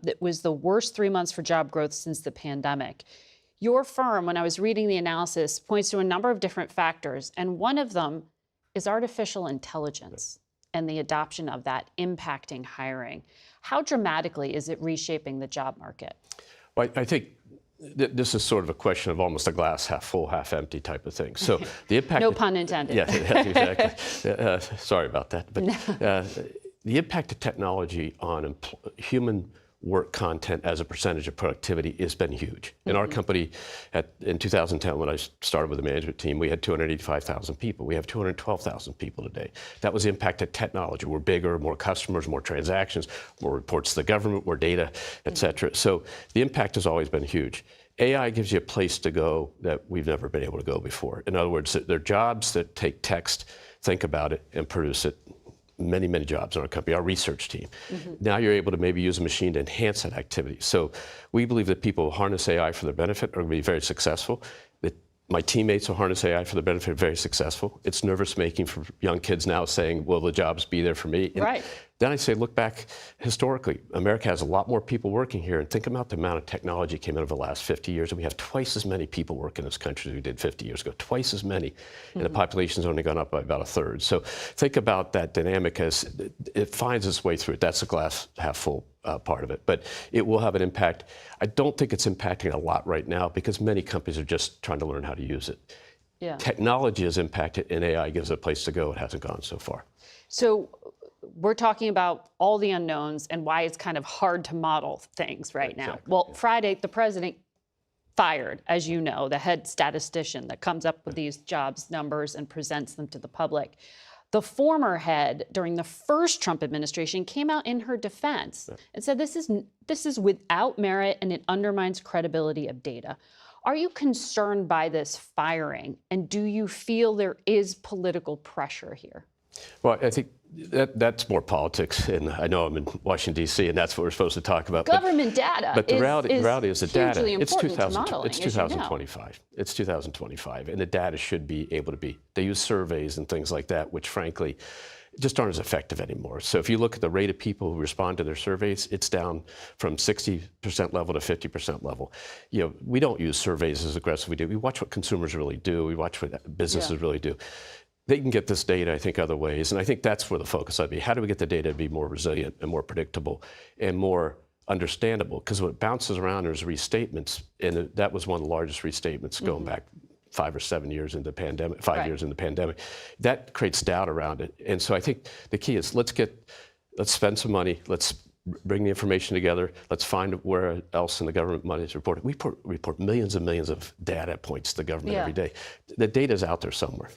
that was the worst 3 months for job growth since the pandemic. Your firm, when I was reading the analysis, points to a number of different factors, and one of them is artificial intelligence and the adoption of that impacting hiring. How dramatically is it reshaping the job market? Well, I think this is sort of a question of almost a glass half full, half empty type of thing. So the impact— No pun intended. Yeah, exactly. Sorry about that. But the impact of technology on human work content as a percentage of productivity has been huge. In our company, in 2010, when I started with the management team, we had 285,000 people. We have 212,000 people today. That was the impact of technology. We're bigger, more customers, more transactions, more reports to the government, more data, et cetera. So the impact has always been huge. AI gives you a place to go that we've never been able to go before. In other words, there are jobs that take text, think about it, and produce it. Many, many jobs in our company, our research team. Now you're able to maybe use a machine to enhance that activity. So we believe that people who harness AI for their benefit are going to be very successful. That my teammates who harness AI for their benefit are very successful. It's nervous-making for young kids now saying, will the jobs be there for me? And right. Then I say, look back historically. America has a lot more people working here, and think about the amount of technology came in over the last 50 years, and we have twice as many people working in this country as we did 50 years ago, twice as many, and the population's only gone up by about a third. So think about that dynamic as it finds its way through it. That's the glass half full part of it, but it will have an impact. I don't think it's impacting a lot right now because many companies are just trying to learn how to use it. Yeah. Technology has impacted, and AI gives it a place to go. It hasn't gone so far. So we're talking about all the unknowns and why it's kind of hard to model things right now. Exactly. Well, Friday, the president fired, as you know, the head statistician that comes up with these jobs numbers and presents them to the public. The former head, during the first Trump administration, came out in her defense and said this is without merit and it undermines credibility of data. Are you concerned by this firing, and do you feel there is political pressure here? Well, I think that's more politics, and I know I'm in Washington, D.C., and that's what we're supposed to talk about. Government data. But the reality is the data. It's 2025. You know. It's 2025, and the data should be able to be. They use surveys and things like that, which frankly just aren't as effective anymore. So if you look at the rate of people who respond to their surveys, it's down from 60% level to 50% level. You know, we don't use surveys as aggressively as we do. We watch what consumers really do. We watch what businesses really do. They can get this data, I think, other ways, and I think that's where the focus ought to be. How do we get the data to be more resilient and more predictable and more understandable? Because what bounces around is restatements, and that was one of the largest restatements going back 5 or 7 years into the pandemic, 5 years in the pandemic. That creates doubt around it, and so I think the key is let's spend some money, let's bring the information together, let's find where else in the government money is reported. We report millions and millions of data points to the government every day. The data is out there somewhere.